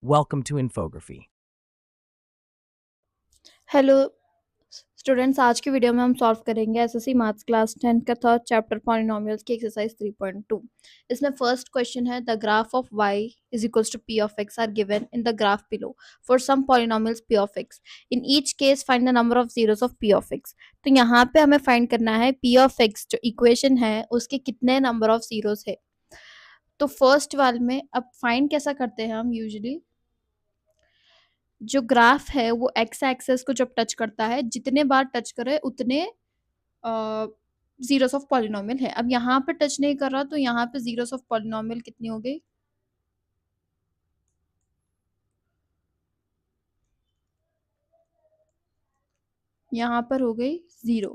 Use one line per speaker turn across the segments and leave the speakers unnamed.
Welcome to Infography.
Hello students, आज की video में हम सॉल्व करेंगे एसएससी मैथ्स क्लास 10 का थर्ड चैप्टर पॉलिनोमियल्स की एक्सरसाइज 3.2। इसमें फर्स्ट क्वेश्चन है the graph of y is equals to p of x are given in the graph below for some polynomials p of x। In each case find the number of zeros of p of x। तो यहाँ पे हमें find करना है p of x जो equation है उसके कितने नंबर ऑफ जीरोस है। तो फर्स्ट वाले में अब फाइंड कैसा करते हैं हम यूजुअली, जो ग्राफ है वो एक्स एक्सेस को जब टच करता है जितने बार टच करे उतने जीरोस ऑफ पॉलिनोमियल है। अब यहाँ पे टच नहीं कर रहा तो यहाँ पे जीरोस ऑफ पॉलिनोमियल कितनी हो गई, यहाँ पर हो गई 0,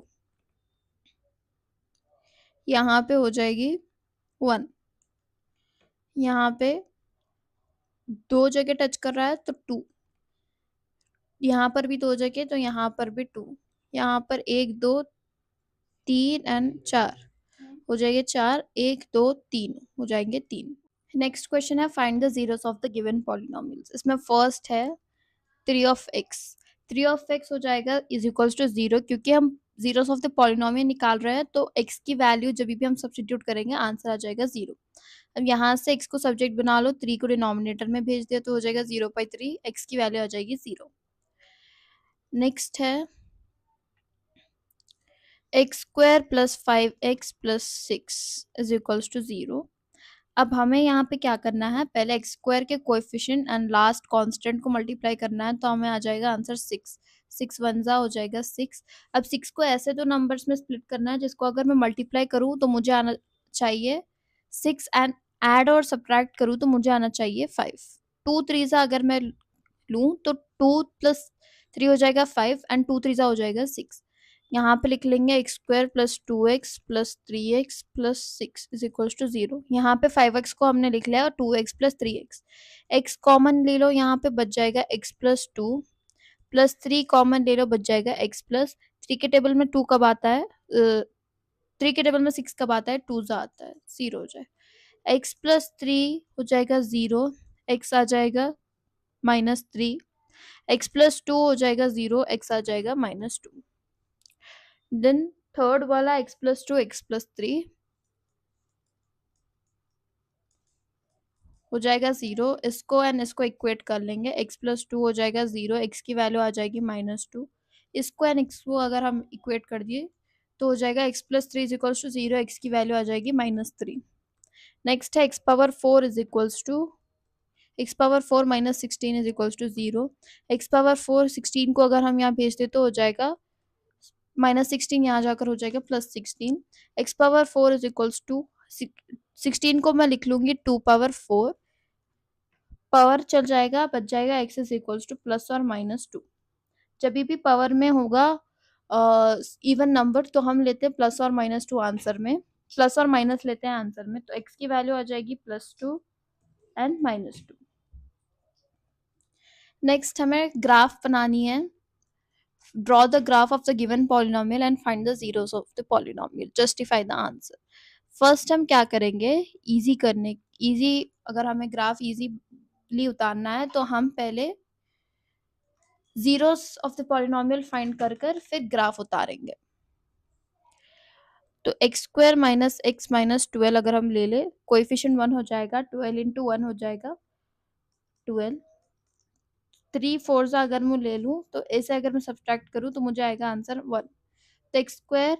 यहाँ पे हो जाएगी 1, यहाँ पे 2 जगह टच कर रहा है तो 2, यहाँ पर भी 2 जगह तो यहाँ पर भी 2, यहाँ पर 1 2 3 एंड 4 हो जाएंगे 4, 1 2 3 हो जाएंगे 3। नेक्स्ट क्वेश्चन है find the zeros of the given polynomials. इसमें फर्स्ट है 3 ऑफ x। 3 ऑफ x हो जाएगा इज इक्वल्स टू 0, क्योंकि हम जीरोस ऑफ द पॉलिनोमियल निकाल रहे हैं तो x की वैल्यू जब भी हम सब्स्टिट्यूट करेंगे आंसर आ जाएगा 0। अब यहाँ से x को सब्जेक्ट बना लो, 3 को डिनोमिनेटर में भेज दिया तो हो जाएगा 0/3, x की वैल्यू आ जाएगी 0। नेक्स्ट है x² plus 5x plus 6 is equals to 0। अब हमें यहाँ पे क्या करना है, पहले x² के कोएफिशिएंट एंड लास्ट कांस्टेंट को मल्टीप्लाई करना है तो हमें आ जाएगा आंसर 6। 6 1 हो जाएगा 6। अब 6 को ऐसे दो नंबर्स में स्प्लिट करना है जिसको अगर मैं मल्टीप्लाई करूँ तो मुझे आना चाहिए 6 एंड ऐड और सब्ट्रैक्ट करूँ तो मुझे आना चाहिए 5। 2 3 अगर मैं लूँ तो 2 प्लस 3 हो जाएगा 5 एंड 2 3 हो जाएगा 6। यहाँ पे लिख लेंगे x² plus 2x plus 3x plus 6 is equals to 0। यहाँ पे 5x को हमने लिख लिया और 2x plus 3x, x common ले लो, यहाँ पे बच जाएगा x प्लस 2 प्लस 3 कॉमन ले लो, बच जाएगा x प्लस 3 के टेबल में 2 कब आता है, 3 के टेबल में 6 कब आता है, 2 जा आता है, 0 हो जाए। x प्लस 3 हो जाएगा 0, x आ जाएगा -3, x प्लस 2 हो जाएगा 0, x आ जाएगा -2। देन थर्ड वाला x प्लस 2 x प्लस 3 हो जाएगा 0, इसको एंड इसको इक्वेट कर लेंगे, x प्लस 2 हो जाएगा 0, x की वैल्यू आ जाएगी -2, इसको एंड x को अगर हम इक्वेट कर दिए तो हो जाएगा x plus 3 is equals to 0, x की वैल्यू आ जाएगी -3। नेक्स्ट है x power 4 is equals to x power 4 minus 16 is equals to 0। x power 4 16 को अगर हम यहाँ भेज दे तो हो जाएगा -16, यहाँ जाकर हो जाएगा +16। x power 4 is equals to 16 को मैं लिख लूंगी 2 पावर 4, पावर चल जाएगा, बच जाएगा x is equals two plus और -2। जब भी पावर में होगा इवन नंबर तो हम लेते हैं प्लस और -2 आंसर में, प्लस और माइनस लेते हैं आंसर में, तो x की वैल्यू आ जाएगी +2 एंड -2। नेक्स्ट हमें ग्राफ बनानी है, draw the graph of the given polynomial and find the zeros of the polynomial, justify the answer। First हम क्या करेंगे, इजी अगर हमें ग्राफ इजीली उतारना है तो हम पहले zeros of the polynomial find कर फिर ग्राफ उतारेंगे। तो x² माइनस x माइनस 12 अगर हम ले ले, कोएफिशिएंट 1 हो जाएगा, 12 इंटू 1 हो जाएगा 12। 3 4 अगर मैं ले लूँ तो ऐसे अगर मैं सब्ट्रैक्ट करूँ तो मुझे आएगा आंसर 1। तो x²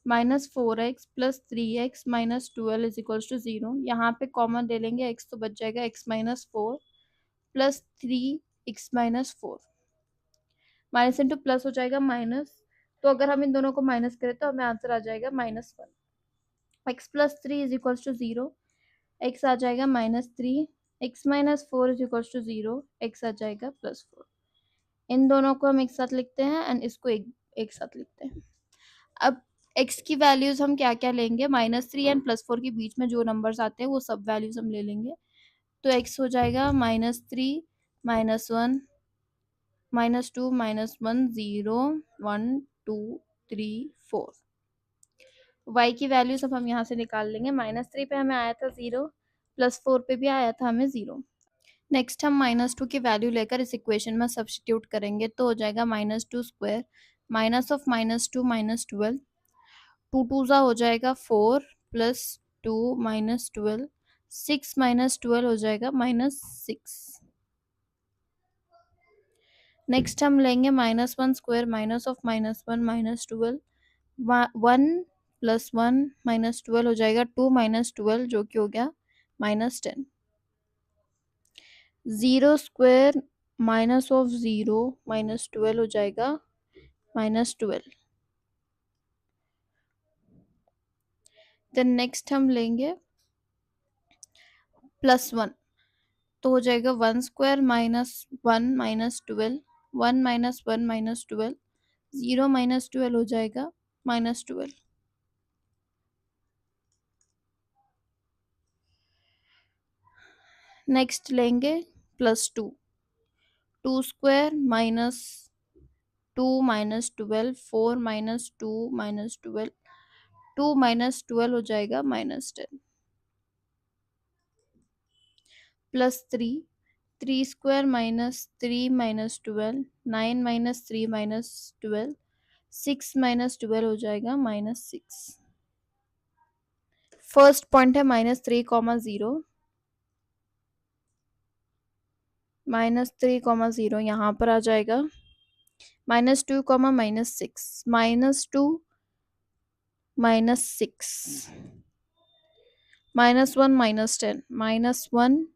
minus 4x plus 3x minus 12 is equals to 0। यहाँ पे कॉमन ले लेंगे x तो बच जाएगा x minus 4 plus 3x minus 4, minus into plus हो जाएगा माइनस, तो अगर हम इन दोनों को माइनस करें तो हमें आंसर आ जाएगा -1। x plus 3 is equals to 0, x आ जाएगा -3, x minus 4 is equals to 0, x आ जाएगा +4। इन दोनों को हम एक साथ लिखते हैं एंड इसको एक साथ लिखते हैं। अब x की वैल्यूज हम क्या क्या लेंगे, -3 एंड +4 के बीच में जो नंबर्स आते हैं वो सब वैल्यूज हम ले लेंगे। तो x हो जाएगा -3 -1 -2 -1 0 1 2 3 4। y की वैल्यू सब हम यहाँ से निकाल लेंगे, -3 पे हमें आया था 0, +4 पे भी आया था हमें 0। नेक्स्ट हम -2 की वैल्यू लेकर इस इक्वेशन में सब्स्टिट्यूट करेंगे तो हो जाएगा -2 स्क्वायर माइनस ऑफ -2 -12 टू टू ज़ा हो जाएगा 4 प्लस 2 -12 6 -12 हो जाएगा -6। नेक्स्ट हम लेंगे -1 स्क्वायर माइनस ऑफ -1 -12 1 प्लस 1 -12 हो जाएगा 2 -12 जो कि हो गया -10। 0 स्क्वायर माइनस ऑफ 0 -12 हो जाएगा -12। देन नेक्स्ट हम लेंगे +1 तो हो जाएगा 1 स्क्वायर -1 -12 1 -1 -12 0 -12 हो जाएगा -12। नेक्स्ट लेंगे +2 2 स्क्वायर -2 -12 4 -2 -12 2 -12 हो जाएगा -10। +3 3 स्क्वायर -3 -12 9 -3 -12 6 -12 हो जाएगा -6। फर्स्ट पॉइंट है -3, 0 -3, 0 यहाँ पर आ जाएगा -2, -6 -2 -6 -1 -10 -1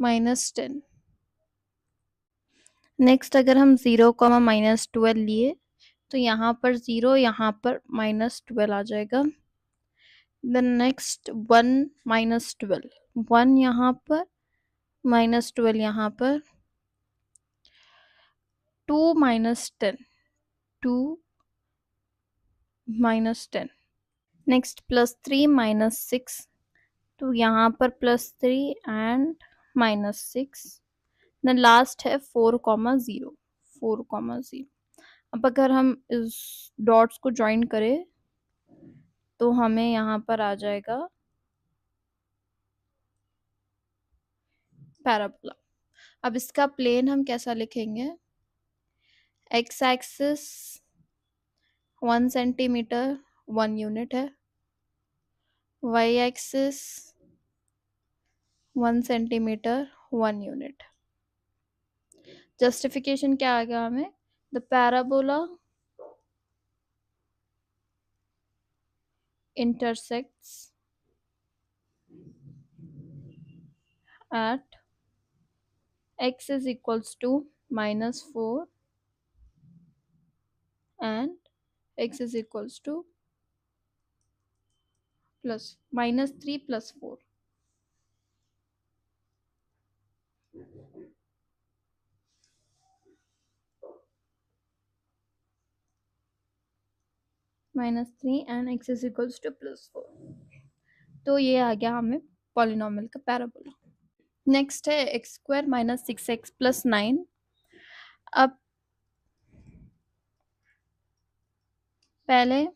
-10। नेक्स्ट अगर हम 0, -12 लिए तो यहाँ पर 0 यहाँ पर -12 आ जाएगा। देन नेक्स्ट 1 -12 1 यहाँ पर -12 यहाँ पर 2 -10 2 -10। नेक्स्ट +3 -6 तो यहाँ पर +3 एंड -6। देन लास्ट है 4, 0 4, 0। अब अगर हम इस डॉट्स को ज्वाइन करें तो हमें यहाँ पर आ जाएगा पैराबोला। अब इसका प्लेन हम कैसा लिखेंगे, एक्स एक्सिस 1 सेंटीमीटर 1 यूनिट है, y axis 1 centimetre 1 unit. Justification क्या आ गया हमें, the parabola intersects at x is equals to -4 and x is equals to -3 + 4। -3 and x is equals to +4। तो ये आ गया हमें पॉलिनॉमियल का पैराबोला। नेक्स्ट है x² -6x + 9। अब पहले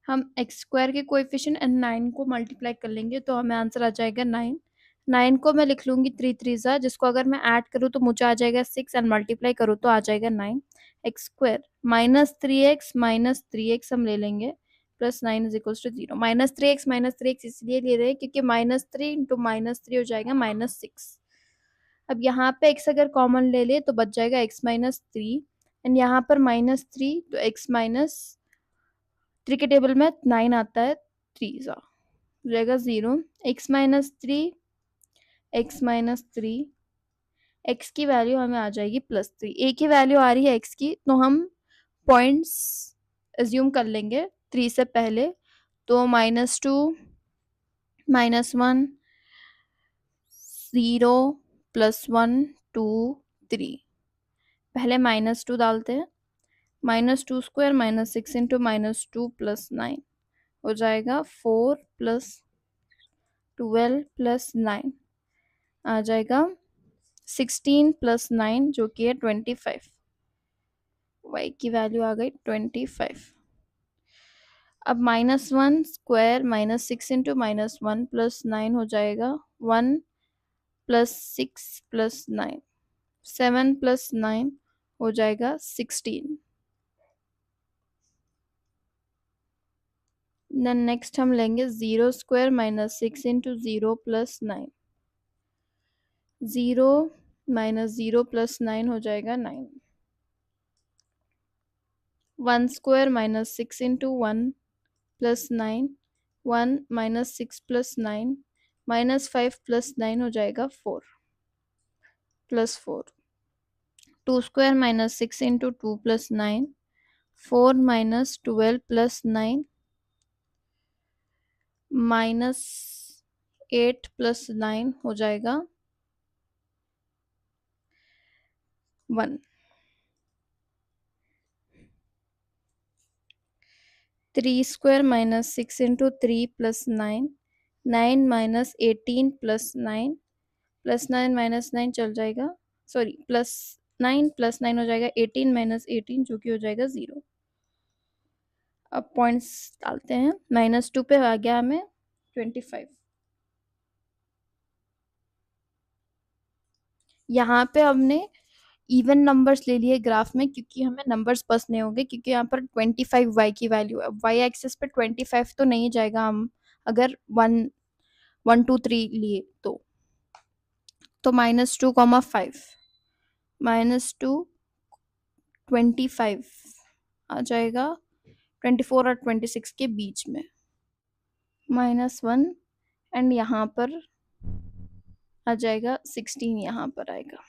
हम x² के कोएफिशिएंट एंड 9 को मल्टीप्लाई कर लेंगे तो हमें आंसर आ जाएगा 9। 9 को मैं लिख लूँगी 3 3 जिसको अगर मैं ऐड करूँ तो मुझे आ जाएगा 6 एंड मल्टीप्लाई करूँ तो आ जाएगा 9। x² -3x हम ले लेंगे +9 इज इक्वल्स टू 0। -3x इसलिए ले रहे हैं क्योंकि -3 इंटू -3 हो जाएगा -6। अब यहाँ पे x अगर कॉमन ले ले तो बच जाएगा x -3 एंड यहाँ पर -3 तो x -3 के टेबल में 9 आता है 3 सा हो जाएगा 0। x -3 x की वैल्यू हमें आ जाएगी +3। एक ही वैल्यू आ रही है x की तो हम पॉइंट्स एज्यूम कर लेंगे 3 से पहले तो -2 -1 0 +1 2 3। पहले -2 डालते हैं, -2 स्क्वायर -6 इंटू -2 + 9 हो जाएगा 4 + 12 + 9 आ जाएगा 16 + 9 जो कि है 25। y की वैल्यू आ गई 25। अब -1 स्क्वायर -6 इंटू -1 + 9 हो जाएगा 1 प्लस 6 प्लस 9, 7 प्लस 9 हो जाएगा 16। देन नेक्स्ट हम लेंगे 0 square minus 6 into 0 plus 9। 0 minus 0 plus 9 हो जाएगा 9। 1 square minus 6 into 1 plus 9। 1 minus 6 plus 9 minus 5 plus 9 हो जाएगा 4 plus 4। 2 square minus 6 into 2 plus 9। 4 minus 12 plus 9 minus 8 plus 9 हो जाएगा 1। 3 square minus 6 into 3 plus 9। 9 minus 18 plus 9 plus 9 minus 9 चल जाएगा, sorry plus 9 plus 9 हो जाएगा 18 माइनस 18 जो कि हो जाएगा 0। अब पॉइंट्स डालते हैं। -2 पे आ गया हमें 25। यहाँ पे हमने इवन नंबर्स ले लिए ग्राफ में क्योंकि हमें नंबर्स पास नहीं होंगे, क्योंकि यहाँ पर 25 y की वैल्यू है। y एक्सिस पे 25 तो नहीं जाएगा हम अगर 1 1 2 3 लिए तो -2, 5 -2 25 आ जाएगा 24 और 26 के बीच में, -1 एंड यहाँ पर आ जाएगा 16, यहाँ पर आएगा।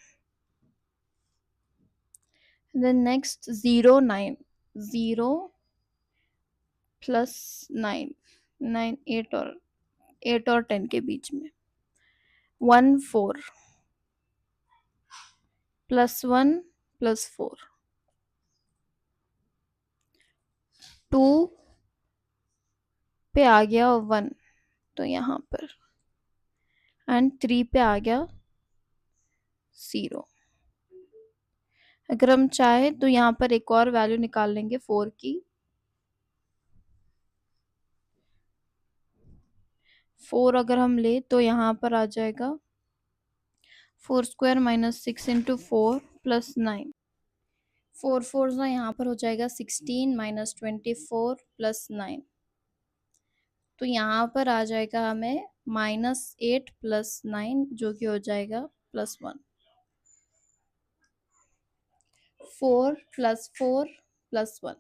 देन नेक्स्ट 0 9, 0 प्लस 9, 9 8 और 10 के बीच में। 1 4 प्लस 1 प्लस 4। 2 पे आ गया 1 तो यहाँ पर, एंड 3 पे आ गया 0। अगर हम चाहे तो यहाँ पर एक और वैल्यू निकाल लेंगे 4 की। 4 अगर हम ले तो यहाँ पर आ जाएगा 4 स्क्वायर माइनस 6 इंटू 4 प्लस 9। 4 4 ना यहाँ पर हो जाएगा 16 माइनस 24 प्लस 9, तो यहाँ पर आ जाएगा हमें -8 प्लस 9 जो कि हो जाएगा +1। 4 प्लस 4 प्लस 1।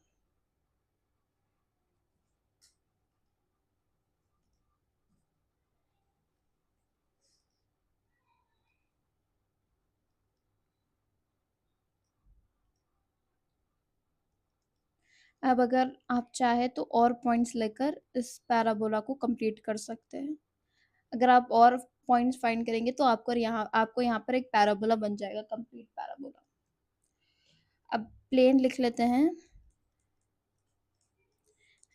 अब अगर आप चाहे तो और पॉइंट्स लेकर इस पैराबोला को कंप्लीट कर सकते हैं। अगर आप और पॉइंट्स फाइंड करेंगे तो आपको यहाँ पर एक पैराबोला बन जाएगा, कंप्लीट पैराबोला। अब प्लेन लिख लेते हैं।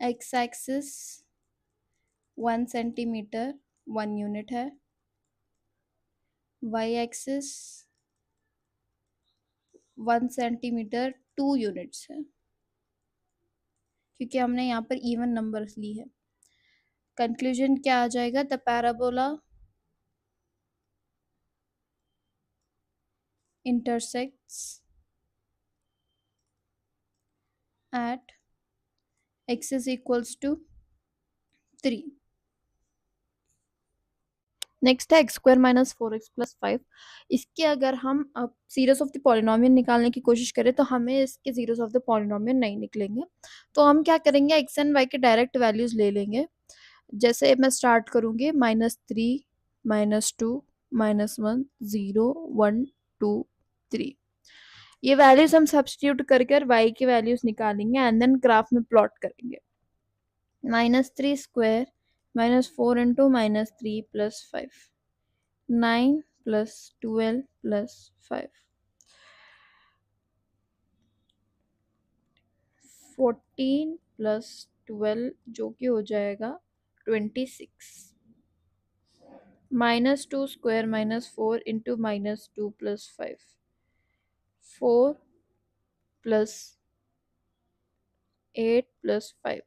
एक्स एक्सिस 1 सेंटीमीटर 1 यूनिट है। वाई एक्सिस 1 सेंटीमीटर 2 यूनिट्स है, क्योंकि हमने यहाँ पर इवन नंबर्स ली है। कंक्लूजन क्या आ जाएगा? The parabola intersects at x is equals to 3। Next है X square minus 4x plus 5। इसके अगर हम अब सीरीज ऑफ द पॉलिनोमियल निकालने की कोशिश करें तो हमें इसके सीरीज ऑफ द पॉलिनोमियल नहीं निकलेंगे। तो हम क्या करेंगे, एक्स एंड वाई के डायरेक्ट वैल्यूज ले लेंगे। जैसे मैं स्टार्ट करूँगी -3 -2 -1 0 1 2 3, ये वैल्यूज हम सब्स्टिट्यूट कर वाई की वैल्यूज निकालेंगे एंड देन ग्राफ में प्लॉट करेंगे। -3 square -4 into -3 plus 5, 9 plus 12 plus 5, 14 plus 12 जो कि हो जाएगा 26। -2 square -4 into -2 plus 5, 4 plus 8 plus 5,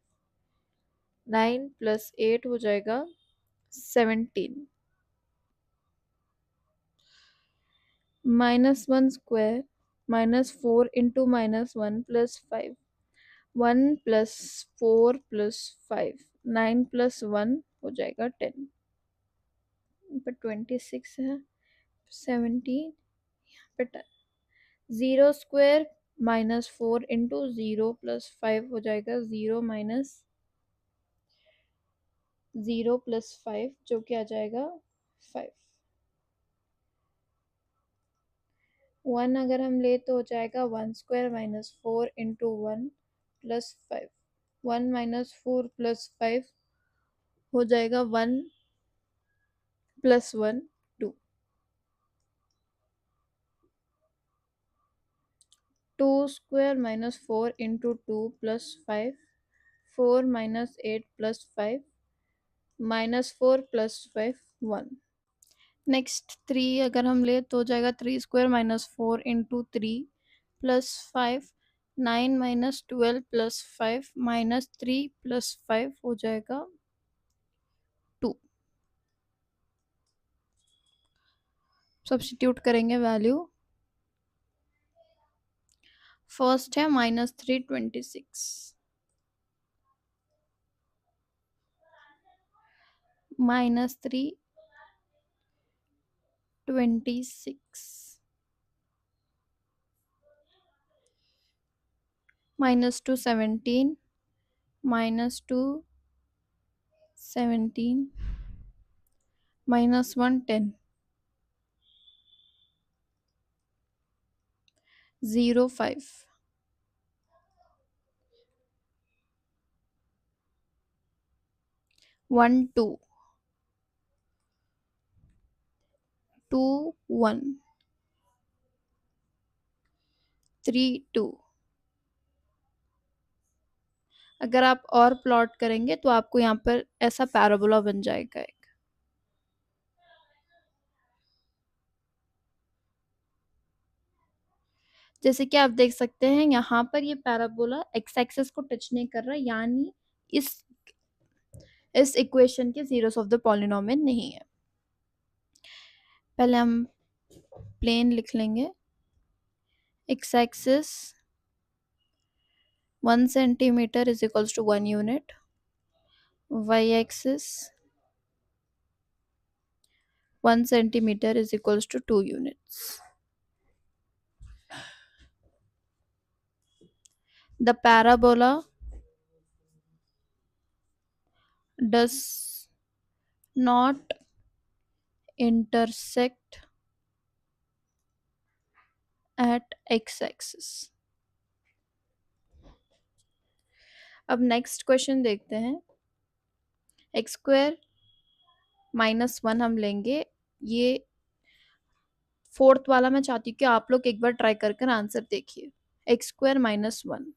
9 plus 8 हो जाएगा 17। -1 square -4 into -1 plus 5, 1 plus 4 plus 5, 9 plus 1 हो जाएगा 10, पर 26 है, 17 पे 10, 0 स्क्वायर -4 इंटू 0 प्लस 5 हो जाएगा 0 माइनस 0 प्लस 5 जो कि आ जाएगा 5। 1 अगर हम ले तो हो जाएगा 1 square -4 into 1 plus 5, 1 minus 4 plus 5 हो जाएगा 1 plus 1 2, 2 square -4 into 2 plus 5, 4 minus 8 plus 5 -4 plus 5 1। Next 3 अगर हम ले तो हो जाएगा 3 square -4 into 3 plus 5, 9 minus 12 plus 5 -3 plus 5 हो जाएगा 2। सब्स्टिट्यूट करेंगे वैल्यू। फर्स्ट है -326 -326 -2 17 -2 17 -1 10 0 5 1 2 2 1 3 2। अगर आप और प्लॉट करेंगे तो आपको यहाँ पर ऐसा पैराबोला बन जाएगा एक। जैसे कि आप देख सकते हैं यहाँ पर ये पैराबोला एक्स एक्सिस को टच नहीं कर रहा, यानी इस इक्वेशन के जीरोस ऑफ द पॉलिनोमियल नहीं है। पहले हम प्लेन लिख लेंगे। X axis 1 centimetre is equals to 1 unit, y axis 1 centimetre is equals to 2 units. The parabola does not intersect at x-axis। अब नेक्स्ट क्वेश्चन देखते हैं। एक्स स्क्वायर -1 हम लेंगे। ये फोर्थ वाला मैं चाहती हूँ कि आप लोग एक बार ट्राई कर आंसर देखिए। एक्स स्क्वायर -1,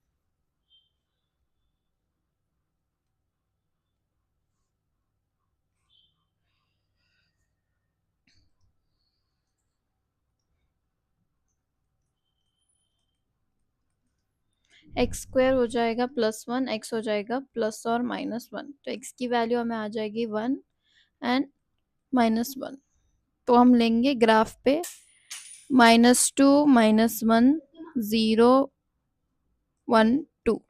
एक्स स्क्वायर हो जाएगा +1, एक्स हो जाएगा प्लस और -1, तो एक्स की वैल्यू हमें आ जाएगी 1 एंड -1। तो हम लेंगे ग्राफ पे -2 -1 0 1 2,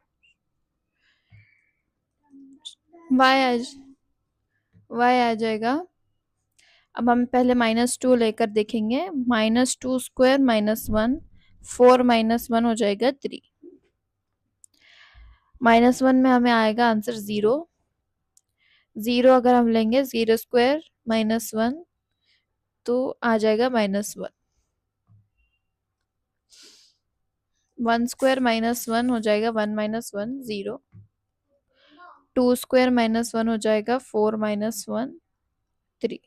y आ जाएगा। अब हम पहले -2 लेकर देखेंगे। -2 स्क्वायर -1, 4 -1 हो जाएगा 3, -1 में हमें आएगा आंसर 0। 0 अगर हम लेंगे 0 स्क्वायर -1 तो आ जाएगा -1। 1 स्क्वायर -1 हो जाएगा 1 -1 0। 2 स्क्वायर -1 हो जाएगा 4 -1 3।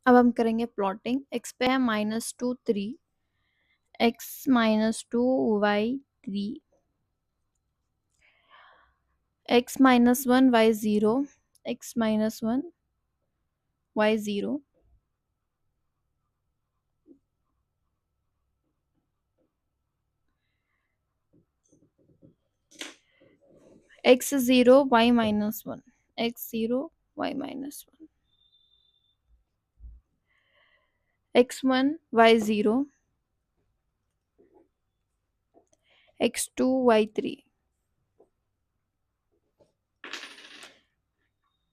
अब हम करेंगे प्लॉटिंग। एक्स पे है -2 3, x -2 y 3, x -1 y 0, x -1 y 0, x 0 y -1, x 0 y -1। x1 y0 x2 y3।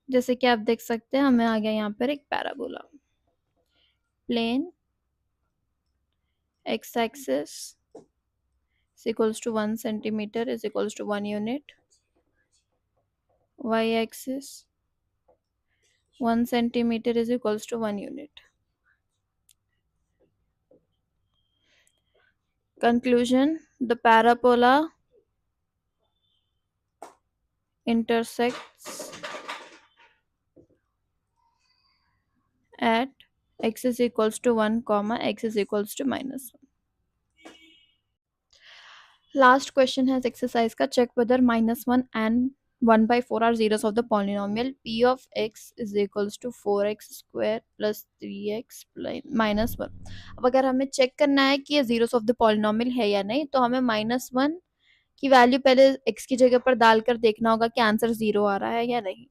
जैसे कि आप देख सकते हैं हमें आ गया यहाँ पर एक parabola. Plane x axis is equals to 1 centimeter is equals to 1 unit, y axis 1 centimeter is equals to 1 unit. Conclusion: the parabola intersects at x is equals to 1 comma x is equals to minus 1. Last question has exercise का check whether -1 and 1/4 are zeros of the polynomial p of x is equals to 4x square plus 3x minus 1. अब अगर हमें check करना है कि ये zeros of the polynomial है या नहीं, तो हमें -1 की वैल्यू पहले x की जगह पर डालकर देखना होगा कि आंसर 0 आ रहा है या नहीं।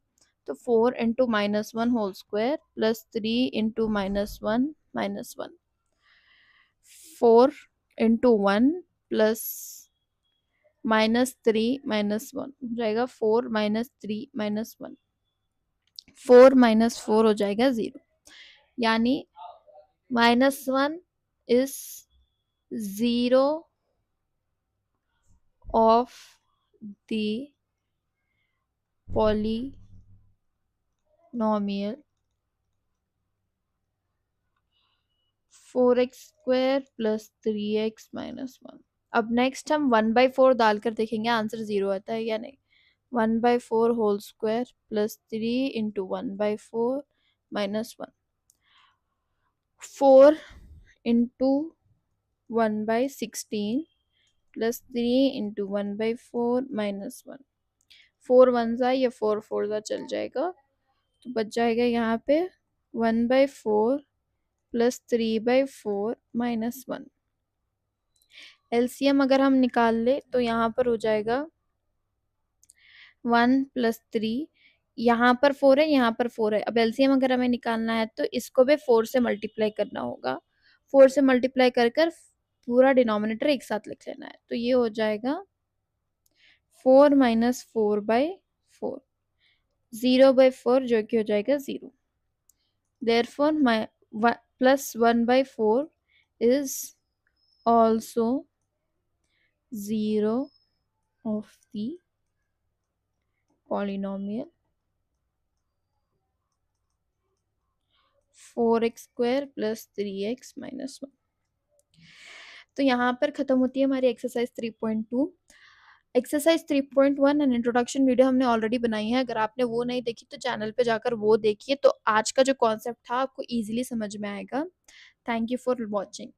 तो 4 into -1 whole square plus 3 into -1 -1, 4 into 1 plus -3 -1 हो जाएगा 4 -3 -1, 4 -4 हो जाएगा 0, यानी -1 is 0 of the polynomial 4x square plus 3x minus 1। अब नेक्स्ट हम 1/4 डालकर देखेंगे आंसर 0 आता है या नहीं। 1/4 whole square plus 3 into 1/4 minus 1, 4 into 1/16 plus 3 into 1/4 minus 1, 4 1 ज़ा या 4 4 ज़ा चल जाएगा, तो बच जाएगा यहाँ पे 1/4 प्लस 3/4 माइनस 1। एलसीएम अगर हम निकाल ले तो यहाँ पर हो जाएगा 1 प्लस 3, यहाँ पर 4 है, यहाँ पर 4 है। अब एलसीएम अगर हमें निकालना है तो इसको भी 4 से मल्टीप्लाई करना होगा, 4 से मल्टीप्लाई कर कर पूरा डिनोमिनेटर एक साथ लिख लेना है। तो ये हो जाएगा 4 माइनस 4/4, 0/4 जो कि हो जाएगा 0। Therefore my plus 1/4 is also 0 of the polynomial 4x square plus 3x minus 1। तो यहाँ पर खत्म होती है हमारी exercise 3.2। Exercise 3.1 and introduction video हमने ऑलरेडी बनाई है, अगर आपने वो नहीं देखी तो चैनल पे जाकर वो देखिए, तो आज का जो कॉन्सेप्ट था आपको इजीली समझ में आएगा। Thank you for watching.